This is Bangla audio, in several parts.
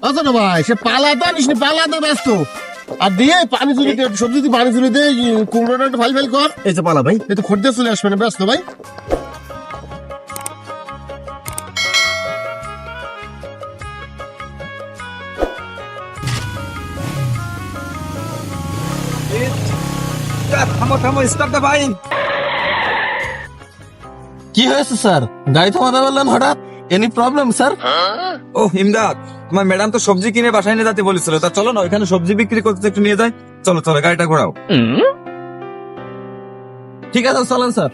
আচ্ছা না ভাই, সে পালাতে আনিস নি, পালাতে ব্যস্ত। আর দিয়ে পানি চুরি দে, সবজি দিয়ে পানি চুরি দে, কুমড়োটা একটু ফাইল কর। এই যে পালা ভাই। এই তো খদ্দের চলে আসবে না, ব্যস্ত ভাই। থামো থামো, স্টপ দা ভাই। কি হয়েছে স্যার? গাড়ি থামাতে বললেন হঠাৎ, এনি প্রবলেম স্যার? ও ইমদাদ, তোমার ম্যাডাম তো সবজি কিনে বাসায় নিয়ে যেতে বলেছিল, তা চলো না ওইখানে সবজি বিক্রি করতে একটু নিয়ে যাই। চলো চলো, গাড়িটা ঘোরাও। ঠিক আছে চলেন sir.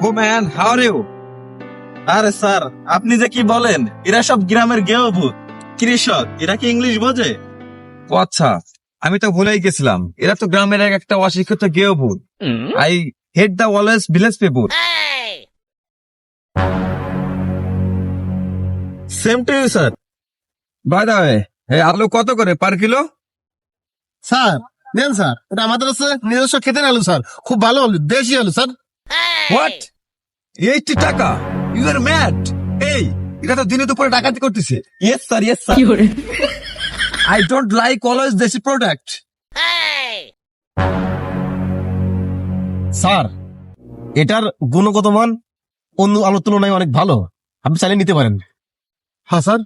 Oh man, how are you? আরে স্যার, আপনি যে কি বলেন, এরা সব গ্রামের গেঁয়ো কৃষক, এরা কি ইংলিশ বোঝে? ও আচ্ছা, আমি তো ভুলেই গেছিলাম, এরা তো গ্রামের একটা অশিক্ষিত গেও ভূত। I hate the always village people. Same to you sir. By the way, এই আলু কত করে পার কিলো? স্যার নেন স্যার, এটা আমাদের আছে নিজস্ব খেতের আলু স্যার, খুব ভালো আলু, দেশি আলু স্যার। হোয়াট, 80 টাকা? You are mad. এই, এটা তো দিনে দুপুরে ডাকাতি করতেছে। Yes sir, yes sir. I don't like always desi product. Sir এটার গুণগত মান অন্য আলুর তুলনায় অনেক ভালো, আপনি চাইলে নিতে পারেন। হ্যাঁ sir.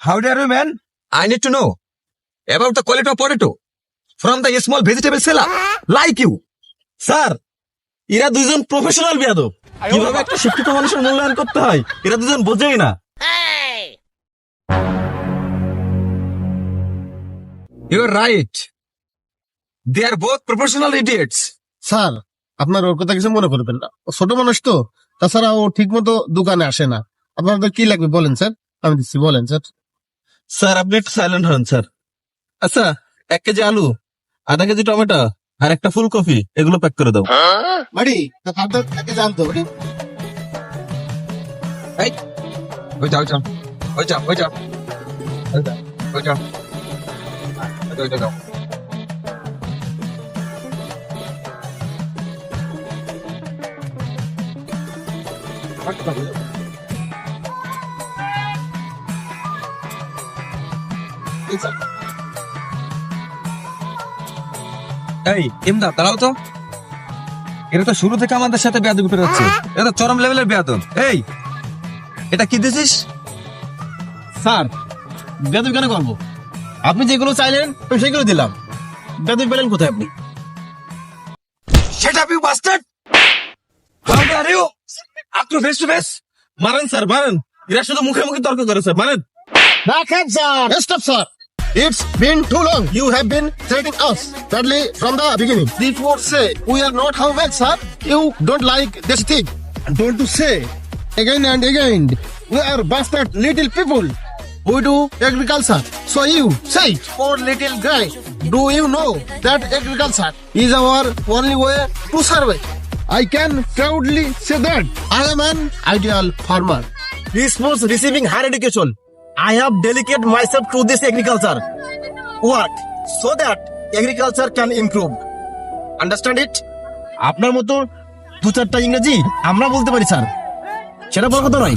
How dare you, man? I need to know about the quality of potato from the small vegetable seller like you. Sir, এরা দুইজন প্রফেশনাল বেয়াদব, কিভাবে একটা শিক্ষিত মানুষের মূল্যায়ন করতে হয় এরা দুজন বোঝেই না। You are right. They are both professional idiots. Sir আপনার ওর কথা কিছু মনে করবেন না, ও ছোট মানুষ তো, তাছাড়া ও ঠিক মতো দোকানে আসে না। আপনাদের কি লাগবে বলেন স্যার, আমি দিচ্ছি, বলেন স্যার। স্যার আপনি একটু সাইলেন্ট হন স্যার। আচ্ছা, 1 কেজি আলু, আধা কেজি টমেটো আর একটা ফুলকপি, এগুলো প্যাক করে দাও। বাড়ি খাদ্য থাকে জানতো বাড়ি। Hey, wait out, wait up, wait up, wait up. Wait up. এই ইমদাদ, দাঁড়াও তো। এটা তো শুরু থেকে আমাদের সাথে বেয়াদবি করে যাচ্ছে, এটা তো চরম লেভেলের বেয়াদব। এই, এটা কি দিছিস? স্যার বেদবি কেন করবো? আপনি যেগুলো চাইলেন আমি সেগুলো দিলাম, বেদবি পেলেন কোথায় আপনি? Shut up, you bastard! How dare you? After face to face? মারেন স্যার, মারেন, এরা শুধু মুখে মুখে তর্ক করে স্যার, মারেন। রাখেন sir, stop sir. It's been too long. You have been threatening us badly from the beginning. Before say we are not how well, sir. You don't like this thing. And don't to say again and again. We are bastard little people. We do agriculture. So you say, poor little guy, do you know that agriculture is our only way to survive? I can proudly say that I am an ideal farmer. This was receiving higher education. I have dedicated myself to this agriculture work so that agriculture can improve. Understand it? আপনার মতো 2-4টা ইংরেজি আমরা বলতে পারি স্যার, সেটা বড় কথা নয়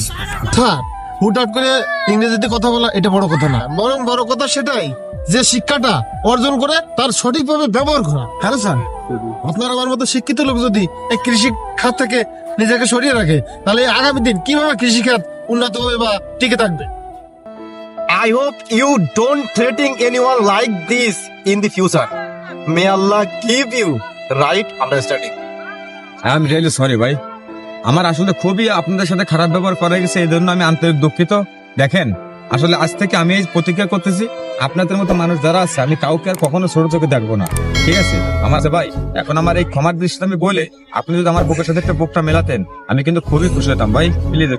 স্যার। হুটহাট করে ইংরেজিতে কথা বলা এটা বড় কথা না, বরং বড় কথা সেটাই যে শিক্ষাটা অর্জন করে তার সঠিকভাবে ব্যবহার করা। হ্যাঁ স্যার, আপনার আমার মতো শিক্ষিত লোক যদি এই কৃষি খাত থেকে নিজেকে সরিয়ে রাখে, তাহলে আগামী দিন কিভাবে কৃষি খাত উন্নত হবে বা টিকে থাকবে? I hope you don't threaten anyone like this in the future. May Allah give you right understanding. I am really sorry, ভাই। আমার আসলে খুবই আপনাদের সাথে খারাপ ব্যবহার করা গেছে, এই জন্য আমি আন্তরিক দুঃখিত। দেখেন, আসলে আজ থেকে আমি এই প্রতিজ্ঞা করতেছি, আপনাদের মতো মানুষ যারা আছে আমি কাউকে আর কখনো ছোট চোখে দেখবো না, ঠিক আছে? আমার ভাই, এখন আমার এই ক্ষমার দৃষ্টিতে আমি বলে আপনি যদি আমার বুকের সাথে একটা বুকটা মেলাতেন, আমি কিন্তু খুবই খুশি হতাম ভাই। প্লিজ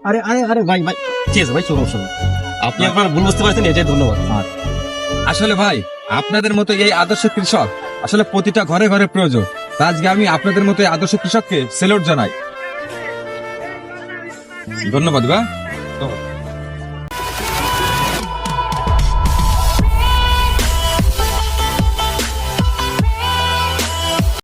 আরে আরে আরে ভাই ভাই, ঠিক আছে ভাই, চলো চলো। আপনি আপনার ভুল বুঝতে পারছেন, এটাই ধন্যবাদ। আসলে ভাই, আপনাদের মতো এই আদর্শ কৃষক আসলে প্রতিটা ঘরে ঘরে প্রয়োজন। তা আজকে আমি আপনাদের মতো এই আদর্শ কৃষককে সেলুট জানাই। ধন্যবাদ ভাই।